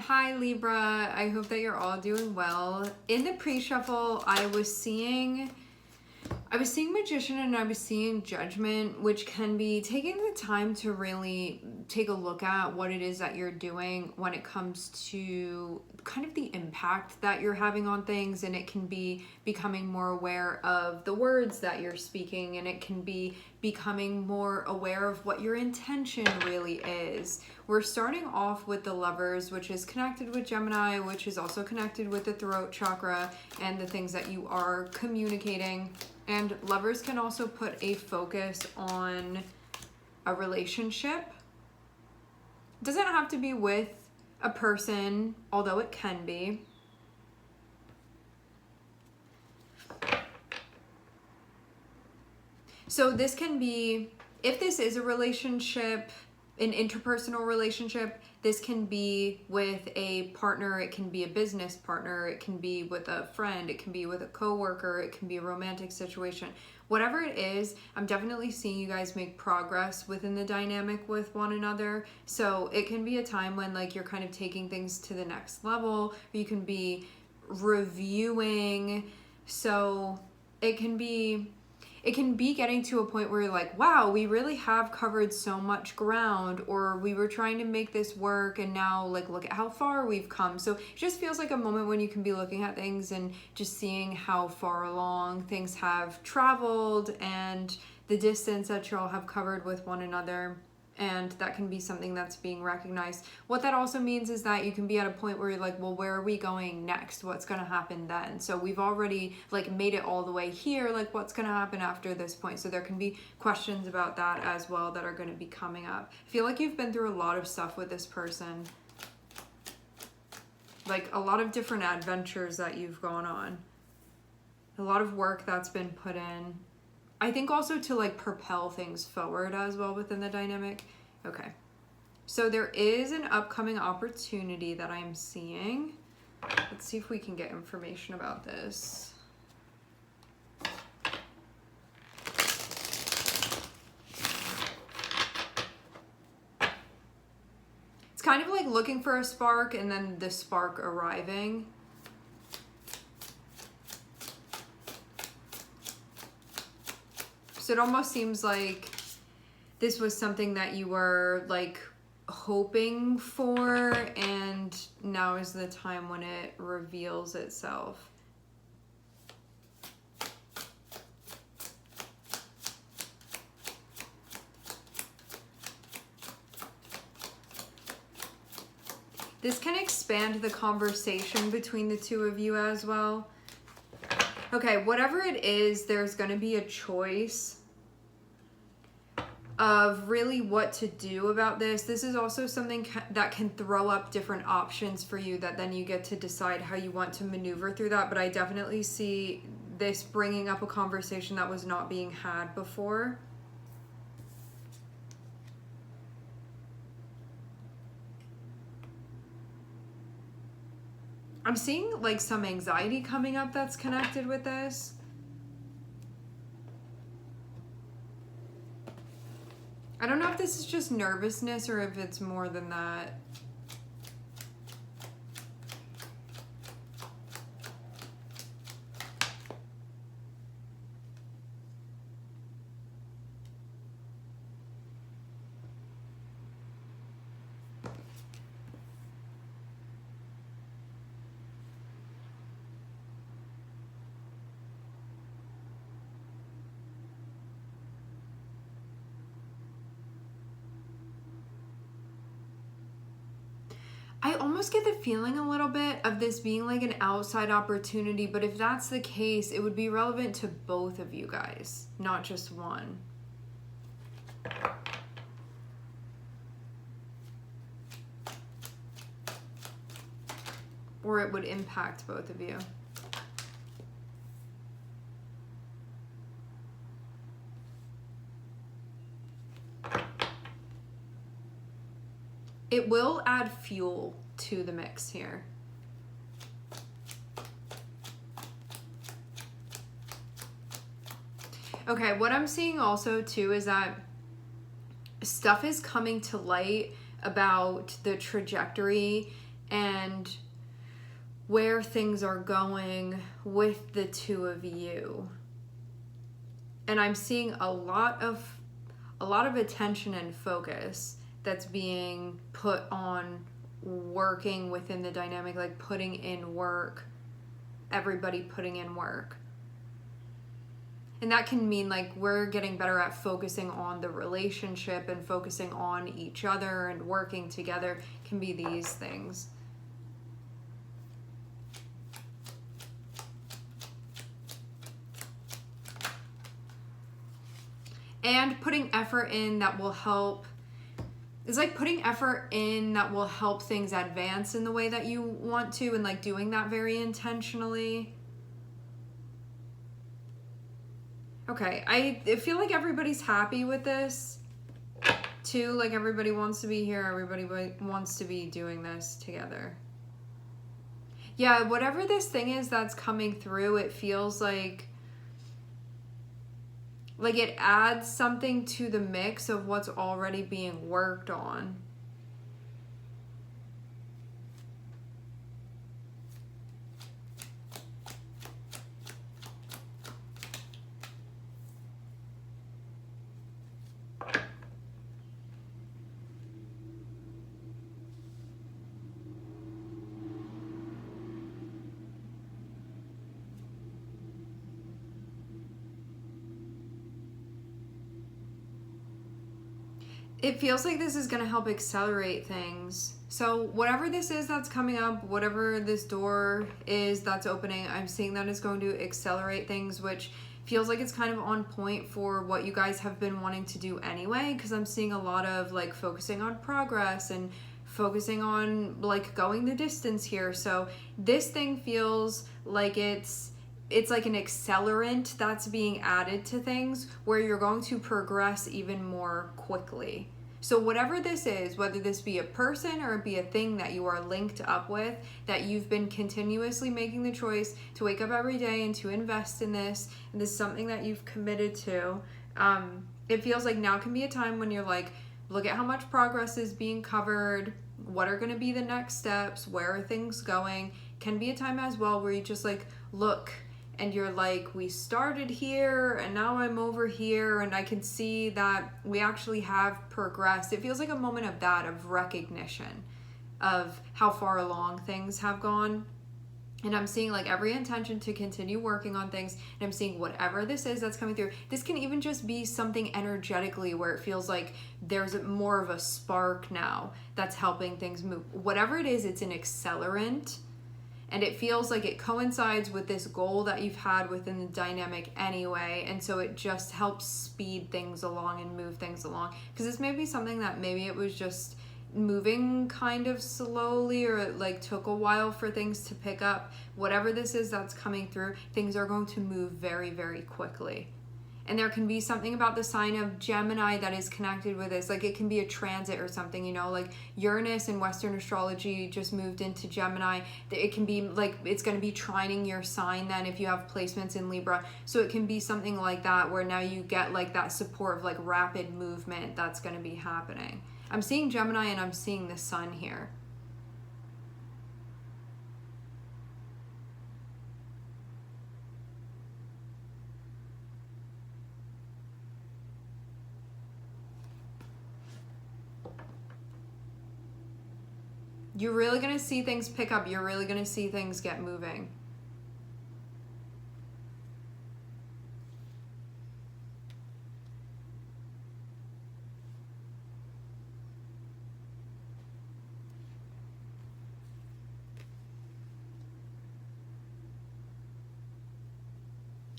Hi Libra, I hope that you're all doing well. In the pre-shuffle, I was seeing Magician and I was seeing Judgment, which can be taking the time to really take a look at what it is that you're doing when it comes to kind of the impact that you're having on things, and it can be becoming more aware of the words that you're speaking, and it can be becoming more aware of what your intention really is. We're starting off with the Lovers, which is connected with Gemini, which is also connected with the throat chakra and the things that you are communicating. And Lovers can also put a focus on a relationship. It doesn't have to be with a person, although it can be. So this can be, if this is a relationship, an interpersonal relationship, this can be with a partner, it can be a business partner, it can be with a friend, it can be with a coworker, it can be a romantic situation. Whatever it is, I'm definitely seeing you guys make progress within the dynamic with one another. So it can be a time when like you're kind of taking things to the next level. You can be reviewing. So it can be getting to a point where you're like, wow, we really have covered so much ground, or we were trying to make this work and now like look at how far we've come. So it just feels like a moment when you can be looking at things and just seeing how far along things have traveled and the distance that you all have covered with one another. And that can be something that's being recognized. What that also means is that you can be at a point where you're like, well, where are we going next? What's going to happen then? So we've already like made it all the way here. Like what's going to happen after this point? So there can be questions about that as well that are going to be coming up. I feel like you've been through a lot of stuff with this person. Like a lot of different adventures that you've gone on. A lot of work that's been put in. I think also to like propel things forward as well within the dynamic. Okay. So there is an upcoming opportunity that I'm seeing. Let's see if we can get information about this. It's kind of like looking for a spark and then the spark arriving. So it almost seems like this was something that you were like hoping for, and now is the time when it reveals itself. This can expand the conversation between the two of you as well. Okay, whatever it is, there's going to be a choice of really what to do about this. This is also something that can throw up different options for you that then you get to decide how you want to maneuver through that. But I definitely see this bringing up a conversation that was not being had before. I'm seeing like some anxiety coming up that's connected with this. I don't know if this is just nervousness or if it's more than that. I almost get the feeling a little bit of this being like an outside opportunity, but if that's the case, it would be relevant to both of you guys, not just one. Or it would impact both of you. It will add fuel to the mix here. Okay, what I'm seeing also too is that stuff is coming to light about the trajectory and where things are going with the two of you. And I'm seeing a lot of attention and focus that's being put on working within the dynamic, like putting in work, everybody putting in work. And that can mean like we're getting better at focusing on the relationship and focusing on each other and working together. Can be these things. And putting effort in that will help. It's like putting effort in that will help things advance in the way that you want to, and like doing that very intentionally. Okay, I feel like everybody's happy with this too. Like everybody wants to be here. Everybody wants to be doing this together. Yeah, whatever this thing is that's coming through, it feels like it adds something to the mix of what's already being worked on. It feels like this is going to help accelerate things. So whatever this is that's coming up, whatever this door is that's opening, I'm seeing that it's going to accelerate things, which feels like it's kind of on point for what you guys have been wanting to do anyway, because I'm seeing a lot of like focusing on progress and focusing on like going the distance here. So this thing feels like it's like an accelerant that's being added to things where you're going to progress even more quickly. So whatever this is, whether this be a person or be a thing that you are linked up with, that you've been continuously making the choice to wake up every day and to invest in this, and this is something that you've committed to, it feels like now can be a time when you're like, look at how much progress is being covered, what are going to be the next steps, where are things going. Can be a time as well where you just like look and you're like, we started here and now I'm over here and I can see that we actually have progressed. It feels like a moment of that, of recognition of how far along things have gone. And I'm seeing like every intention to continue working on things. And I'm seeing whatever this is that's coming through. This can even just be something energetically where it feels like there's more of a spark now that's helping things move. Whatever it is, it's an accelerant. And it feels like it coincides with this goal that you've had within the dynamic anyway. And so it just helps speed things along and move things along. Because this may be something that maybe it was just moving kind of slowly, or it like took a while for things to pick up. Whatever this is that's coming through, things are going to move very, very quickly. And there can be something about the sign of Gemini that is connected with this. Like it can be a transit or something, you know, like Uranus in Western astrology just moved into Gemini. It can be like, it's going to be trining your sign then if you have placements in Libra. So it can be something like that where now you get like that support of like rapid movement that's going to be happening. I'm seeing Gemini and I'm seeing the sun here. You're really going to see things pick up. You're really going to see things get moving.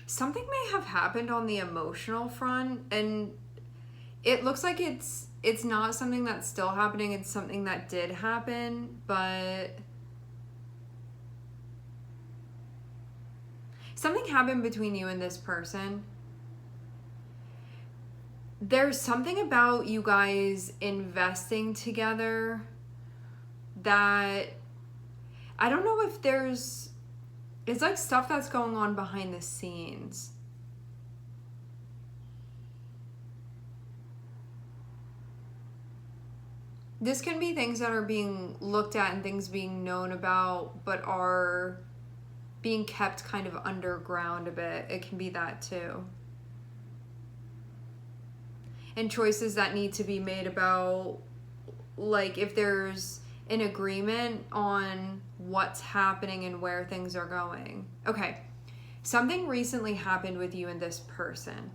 Something may have happened on the emotional front, and it looks like it's not something that's still happening. It's something that did happen, but something happened between you and this person. There's something about you guys investing together that I don't know if it's like stuff that's going on behind the scenes. This can be things that are being looked at and things being known about, but are being kept kind of underground a bit. It can be that too. And choices that need to be made about, like, if there's an agreement on what's happening and where things are going. Okay, something recently happened with you and this person.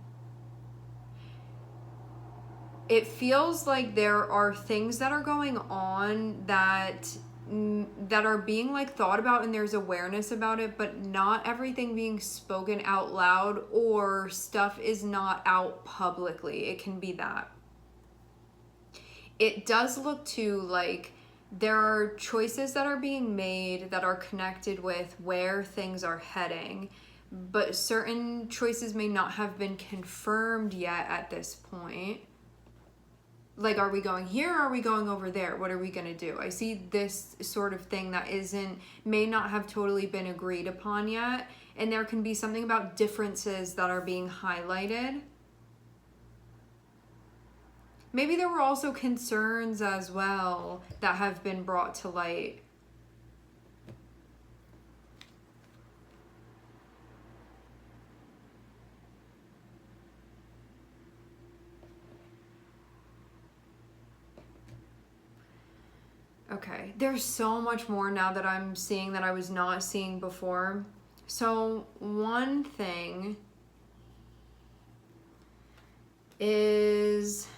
It feels like there are things that are going on that are being like thought about, and there's awareness about it, but not everything being spoken out loud, or stuff is not out publicly. It can be that. It does look to like there are choices that are being made that are connected with where things are heading, but certain choices may not have been confirmed yet at this point. Like, are we going here or are we going over there? What are we going to do? I see this sort of thing that may not have totally been agreed upon yet. And there can be something about differences that are being highlighted. Maybe there were also concerns as well that have been brought to light. Okay, there's so much more now that I'm seeing that I was not seeing before. So one thing is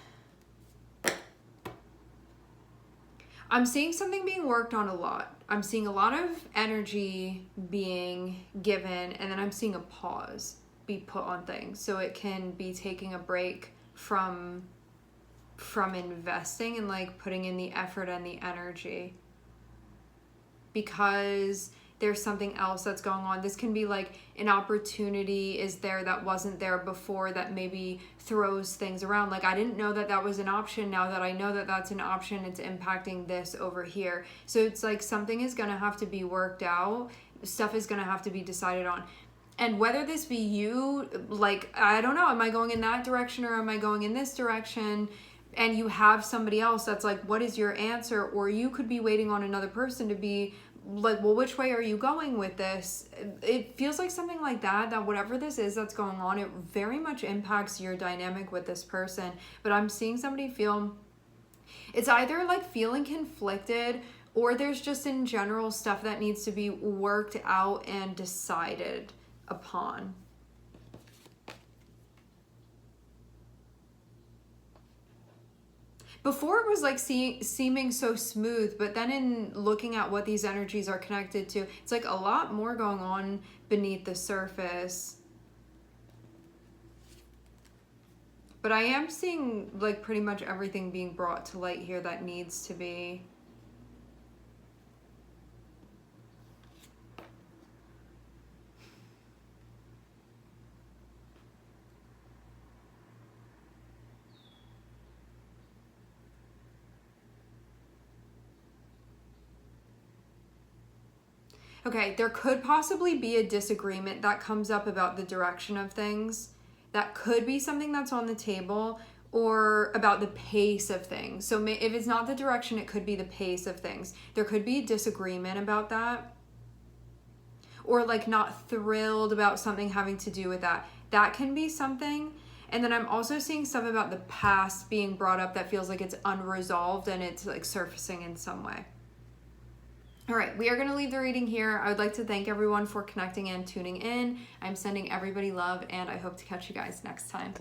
I'm seeing something being worked on a lot. I'm seeing a lot of energy being given, and then I'm seeing a pause be put on things. So it can be taking a break from investing and like putting in the effort and the energy, because there's something else that's going on. This can be like an opportunity is there that wasn't there before, that maybe throws things around. Like, I didn't know that that was an option. Now that I know that that's an option, it's impacting this over here. So it's like something is going to have to be worked out. Stuff is going to have to be decided on. And whether this be you, like, I don't know, am I going in that direction or am I going in this direction? And you have somebody else that's like, what is your answer? Or you could be waiting on another person to be like, well, which way are you going with this? It feels like something like that whatever this is that's going on, it very much impacts your dynamic with this person. But I'm seeing somebody feel, it's either like feeling conflicted, or there's just in general stuff that needs to be worked out and decided upon. Before it was like seeming so smooth, but then in looking at what these energies are connected to, it's like a lot more going on beneath the surface. But I am seeing like pretty much everything being brought to light here that needs to be. Okay, there could possibly be a disagreement that comes up about the direction of things. That could be something that's on the table, or about the pace of things. So if it's not the direction, it could be the pace of things. There could be a disagreement about that, or like not thrilled about something having to do with that. That can be something. And then I'm also seeing stuff about the past being brought up that feels like it's unresolved and it's like surfacing in some way. All right, we are going to leave the reading here. I would like to thank everyone for connecting and tuning in. I'm sending everybody love, and I hope to catch you guys next time.